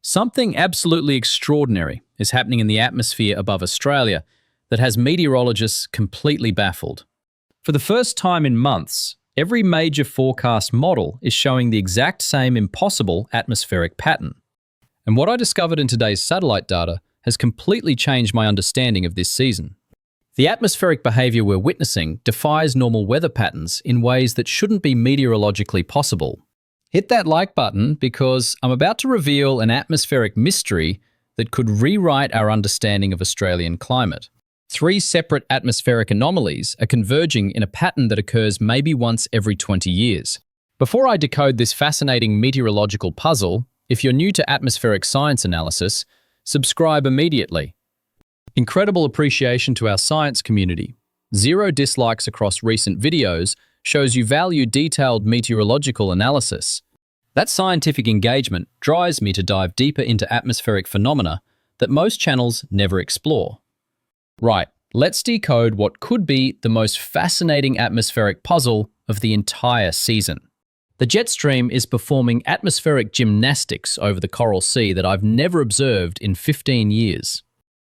Something absolutely extraordinary is happening in the atmosphere above Australia that has meteorologists completely baffled. For the first time in months, every major forecast model is showing the exact same impossible atmospheric pattern. And what I discovered in today's satellite data has completely changed my understanding of this season. The atmospheric behavior we're witnessing defies normal weather patterns in ways that shouldn't be meteorologically possible. Hit that like button because I'm about to reveal an atmospheric mystery that could rewrite our understanding of Australian climate. 3 separate atmospheric anomalies are converging in a pattern that occurs maybe once every 20 years. Before I decode this fascinating meteorological puzzle, if you're new to atmospheric science analysis, subscribe immediately. Incredible appreciation to our science community. 0 dislikes across recent videos shows you value detailed meteorological analysis. That scientific engagement drives me to dive deeper into atmospheric phenomena that most channels never explore. Right, let's decode what could be the most fascinating atmospheric puzzle of the entire season. The jet stream is performing atmospheric gymnastics over the Coral Sea that I've never observed in 15 years.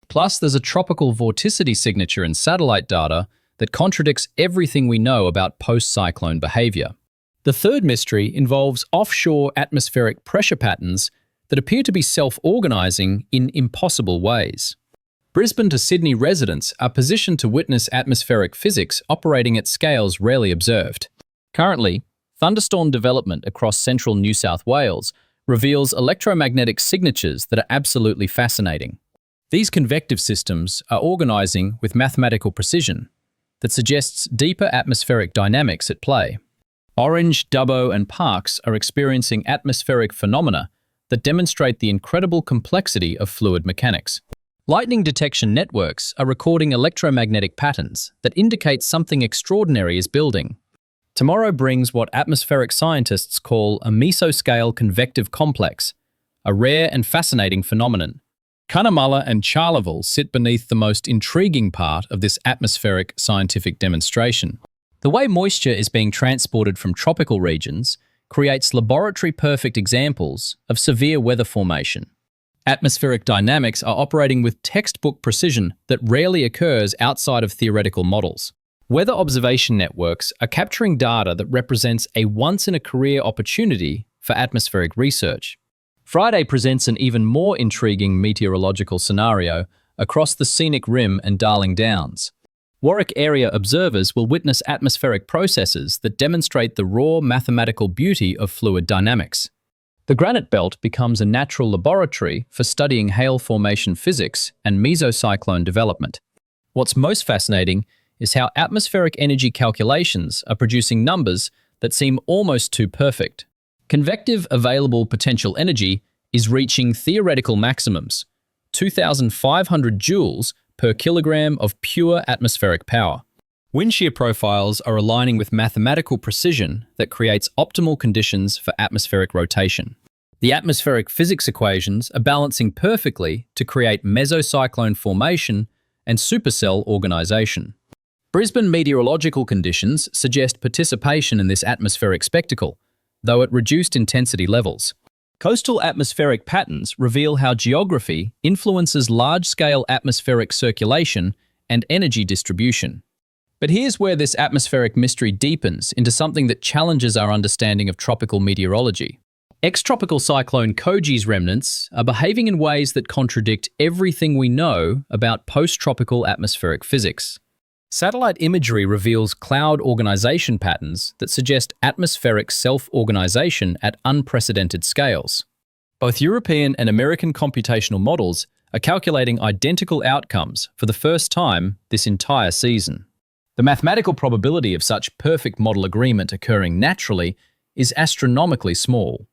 Plus, there's a tropical vorticity signature in satellite data that contradicts everything we know about post-cyclone behavior. The third mystery involves offshore atmospheric pressure patterns that appear to be self-organizing in impossible ways. Brisbane to Sydney residents are positioned to witness atmospheric physics operating at scales rarely observed. Currently, thunderstorm development across central New South Wales reveals electromagnetic signatures that are absolutely fascinating. These convective systems are organizing with mathematical precision that suggests deeper atmospheric dynamics at play. Orange, Dubbo, and Parkes are experiencing atmospheric phenomena that demonstrate the incredible complexity of fluid mechanics. Lightning detection networks are recording electromagnetic patterns that indicate something extraordinary is building. Tomorrow brings what atmospheric scientists call a mesoscale convective complex, a rare and fascinating phenomenon. Cunnamulla and Charleville sit beneath the most intriguing part of this atmospheric scientific demonstration. The way moisture is being transported from tropical regions creates laboratory-perfect examples of severe weather formation. Atmospheric dynamics are operating with textbook precision that rarely occurs outside of theoretical models. Weather observation networks are capturing data that represents a once-in-a-career opportunity for atmospheric research. Friday presents an even more intriguing meteorological scenario across the scenic Rim and Darling Downs. Warwick area observers will witness atmospheric processes that demonstrate the raw mathematical beauty of fluid dynamics. The Granite Belt becomes a natural laboratory for studying hail formation physics and mesocyclone development. What's most fascinating is how atmospheric energy calculations are producing numbers that seem almost too perfect. Convective available potential energy is reaching theoretical maximums, 2,500 joules per kilogram of pure atmospheric power. Wind shear profiles are aligning with mathematical precision that creates optimal conditions for atmospheric rotation. The atmospheric physics equations are balancing perfectly to create mesocyclone formation and supercell organization. Brisbane meteorological conditions suggest participation in this atmospheric spectacle, though at reduced intensity levels. Coastal atmospheric patterns reveal how geography influences large-scale atmospheric circulation and energy distribution. But here's where this atmospheric mystery deepens into something that challenges our understanding of tropical meteorology. Ex-tropical cyclone Koji's remnants are behaving in ways that contradict everything we know about post-tropical atmospheric physics. Satellite imagery reveals cloud organization patterns that suggest atmospheric self-organization at unprecedented scales. Both European and American computational models are calculating identical outcomes for the first time this entire season. The mathematical probability of such perfect model agreement occurring naturally is astronomically small.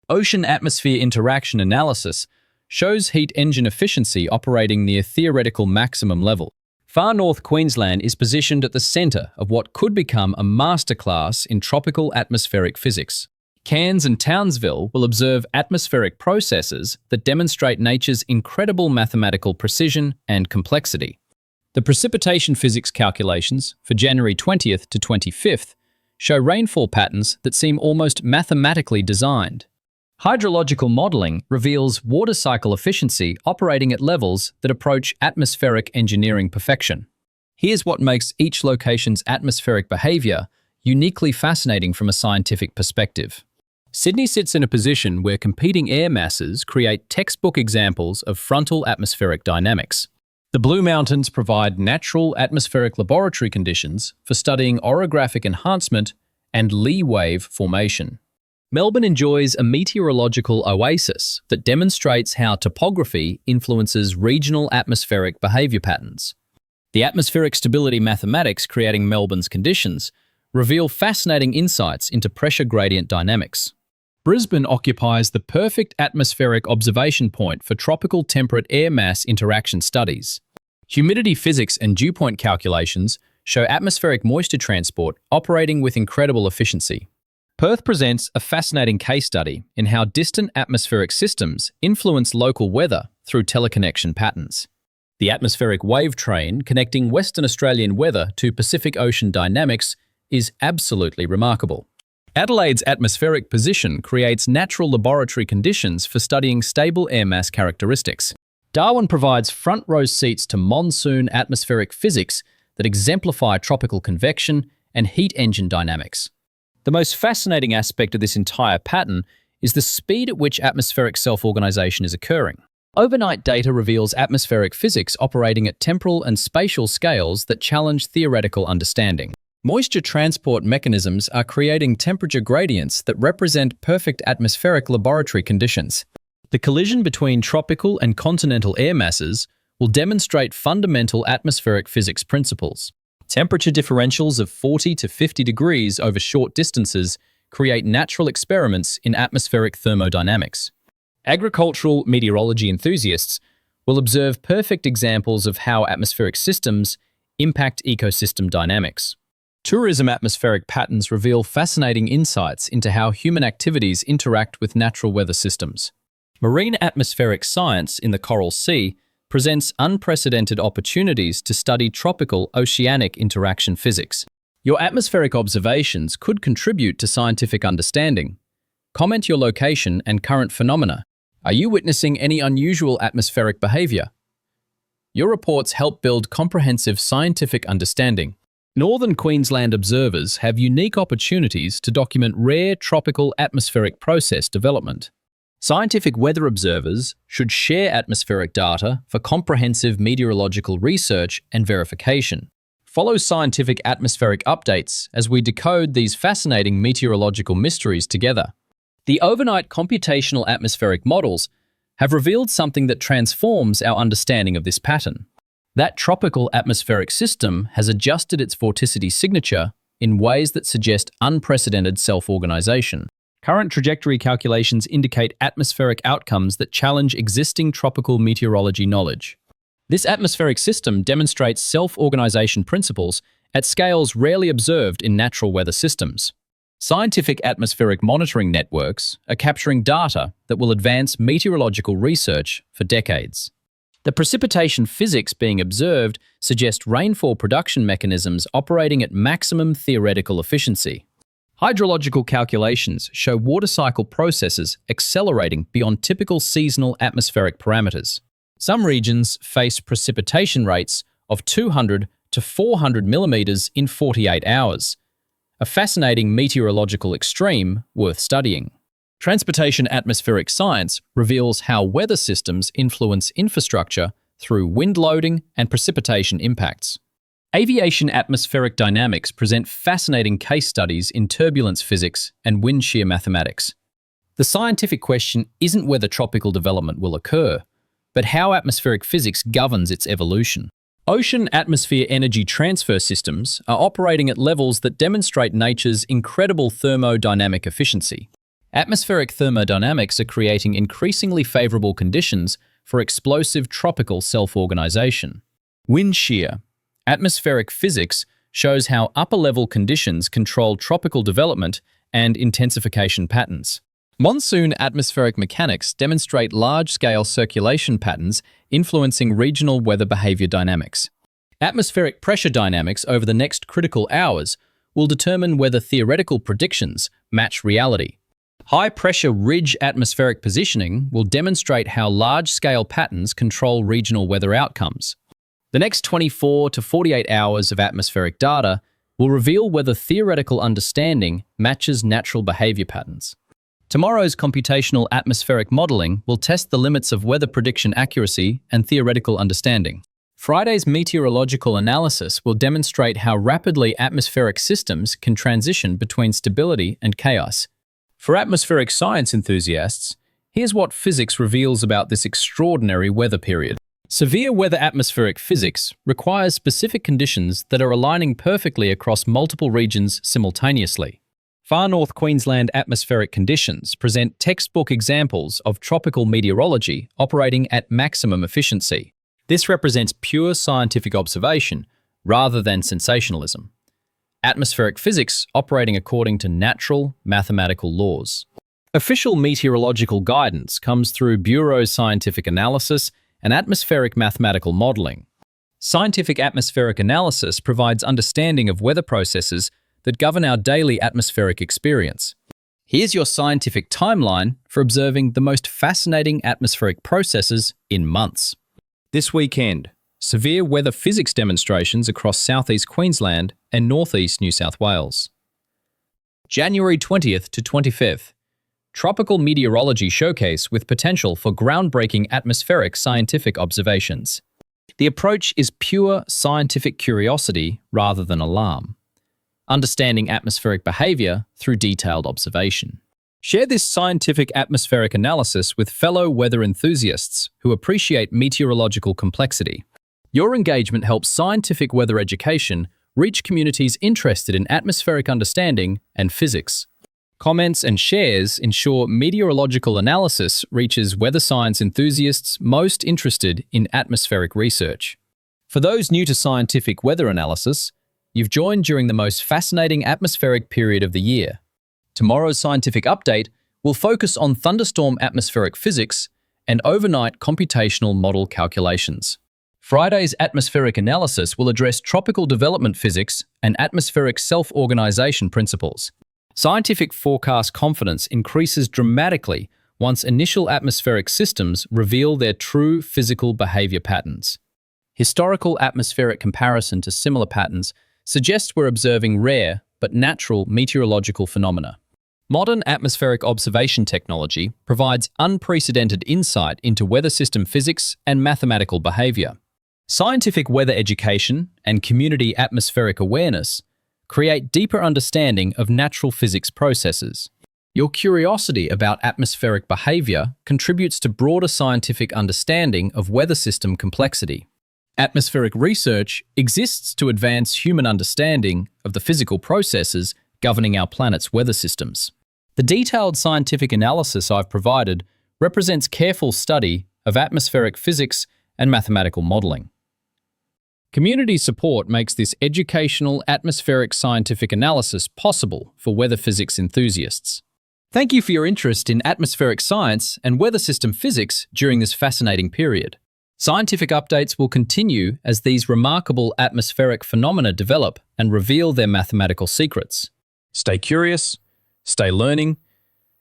Ocean-atmosphere interaction analysis shows heat engine efficiency operating near theoretical maximum level. Far North Queensland is positioned at the centre of what could become a masterclass in tropical atmospheric physics. Cairns and Townsville will observe atmospheric processes that demonstrate nature's incredible mathematical precision and complexity. The precipitation physics calculations for January 20th to 25th show rainfall patterns that seem almost mathematically designed. Hydrological modeling reveals water cycle efficiency operating at levels that approach atmospheric engineering perfection. Here's what makes each location's atmospheric behavior uniquely fascinating from a scientific perspective. Sydney sits in a position where competing air masses create textbook examples of frontal atmospheric dynamics. The Blue Mountains provide natural atmospheric laboratory conditions for studying orographic enhancement and Lee wave formation. Melbourne enjoys a meteorological oasis that demonstrates how topography influences regional atmospheric behaviour patterns. The atmospheric stability mathematics creating Melbourne's conditions reveal fascinating insights into pressure gradient dynamics. Brisbane occupies the perfect atmospheric observation point for tropical temperate air mass interaction studies. Humidity physics and dew point calculations show atmospheric moisture transport operating with incredible efficiency. Perth presents a fascinating case study in how distant atmospheric systems influence local weather through teleconnection patterns. The atmospheric wave train connecting Western Australian weather to Pacific Ocean dynamics is absolutely remarkable. Adelaide's atmospheric position creates natural laboratory conditions for studying stable air mass characteristics. Darwin provides front-row seats to monsoon atmospheric physics that exemplify tropical convection and heat engine dynamics. The most fascinating aspect of this entire pattern is the speed at which atmospheric self-organization is occurring. Overnight data reveals atmospheric physics operating at temporal and spatial scales that challenge theoretical understanding. Moisture transport mechanisms are creating temperature gradients that represent perfect atmospheric laboratory conditions. The collision between tropical and continental air masses will demonstrate fundamental atmospheric physics principles. Temperature differentials of 40 to 50 degrees over short distances create natural experiments in atmospheric thermodynamics. Agricultural meteorology enthusiasts will observe perfect examples of how atmospheric systems impact ecosystem dynamics. Tourism atmospheric patterns reveal fascinating insights into how human activities interact with natural weather systems. Marine atmospheric science in the Coral Sea presents unprecedented opportunities to study tropical oceanic interaction physics. Your atmospheric observations could contribute to scientific understanding. Comment your location and current phenomena. Are you witnessing any unusual atmospheric behavior? Your reports help build comprehensive scientific understanding. Northern Queensland observers have unique opportunities to document rare tropical atmospheric process development. Scientific weather observers should share atmospheric data for comprehensive meteorological research and verification. Follow scientific atmospheric updates as we decode these fascinating meteorological mysteries together. The overnight computational atmospheric models have revealed something that transforms our understanding of this pattern. That tropical atmospheric system has adjusted its vorticity signature in ways that suggest unprecedented self-organization. Current trajectory calculations indicate atmospheric outcomes that challenge existing tropical meteorology knowledge. This atmospheric system demonstrates self-organization principles at scales rarely observed in natural weather systems. Scientific atmospheric monitoring networks are capturing data that will advance meteorological research for decades. The precipitation physics being observed suggest rainfall production mechanisms operating at maximum theoretical efficiency. Hydrological calculations show water cycle processes accelerating beyond typical seasonal atmospheric parameters. Some regions face precipitation rates of 200 to 400 millimeters in 48 hours, a fascinating meteorological extreme worth studying. Transportation atmospheric science reveals how weather systems influence infrastructure through wind loading and precipitation impacts. Aviation atmospheric dynamics present fascinating case studies in turbulence physics and wind shear mathematics. The scientific question isn't whether tropical development will occur, but how atmospheric physics governs its evolution. Ocean-atmosphere energy transfer systems are operating at levels that demonstrate nature's incredible thermodynamic efficiency. Atmospheric thermodynamics are creating increasingly favorable conditions for explosive tropical self-organization. Wind shear atmospheric physics shows how upper-level conditions control tropical development and intensification patterns. Monsoon atmospheric mechanics demonstrate large-scale circulation patterns influencing regional weather behavior dynamics. Atmospheric pressure dynamics over the next critical hours will determine whether theoretical predictions match reality. High-pressure ridge atmospheric positioning will demonstrate how large-scale patterns control regional weather outcomes. The next 24 to 48 hours of atmospheric data will reveal whether theoretical understanding matches natural behavior patterns. Tomorrow's computational atmospheric modeling will test the limits of weather prediction accuracy and theoretical understanding. Friday's meteorological analysis will demonstrate how rapidly atmospheric systems can transition between stability and chaos. For atmospheric science enthusiasts, here's what physics reveals about this extraordinary weather period. Severe weather atmospheric physics requires specific conditions that are aligning perfectly across multiple regions simultaneously. Far North Queensland atmospheric conditions present textbook examples of tropical meteorology operating at maximum efficiency. This represents pure scientific observation rather than sensationalism. Atmospheric physics operating according to natural mathematical laws. Official meteorological guidance comes through Bureau scientific analysis and atmospheric mathematical modeling. Scientific atmospheric analysis provides understanding of weather processes that govern our daily atmospheric experience. Here's your scientific timeline for observing the most fascinating atmospheric processes in months. This weekend, severe weather physics demonstrations across southeast Queensland and northeast New South Wales. January 20th to 25th, Tropical Meteorology Showcase with potential for groundbreaking atmospheric scientific observations. The approach is pure scientific curiosity rather than alarm. Understanding atmospheric behavior through detailed observation. Share this scientific atmospheric analysis with fellow weather enthusiasts who appreciate meteorological complexity. Your engagement helps scientific weather education reach communities interested in atmospheric understanding and physics. Comments and shares ensure meteorological analysis reaches weather science enthusiasts most interested in atmospheric research. For those new to scientific weather analysis, you've joined during the most fascinating atmospheric period of the year. Tomorrow's scientific update will focus on thunderstorm atmospheric physics and overnight computational model calculations. Friday's atmospheric analysis will address tropical development physics and atmospheric self-organization principles. Scientific forecast confidence increases dramatically once initial atmospheric systems reveal their true physical behavior patterns. Historical atmospheric comparison to similar patterns suggests we're observing rare but natural meteorological phenomena. Modern atmospheric observation technology provides unprecedented insight into weather system physics and mathematical behavior. Scientific weather education and community atmospheric awareness create deeper understanding of natural physics processes. Your curiosity about atmospheric behavior contributes to broader scientific understanding of weather system complexity. Atmospheric research exists to advance human understanding of the physical processes governing our planet's weather systems. The detailed scientific analysis I've provided represents careful study of atmospheric physics and mathematical modeling. Community support makes this educational atmospheric scientific analysis possible for weather physics enthusiasts. Thank you for your interest in atmospheric science and weather system physics during this fascinating period. Scientific updates will continue as these remarkable atmospheric phenomena develop and reveal their mathematical secrets. Stay curious, stay learning,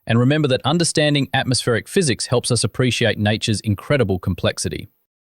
and remember that understanding atmospheric physics helps us appreciate nature's incredible complexity.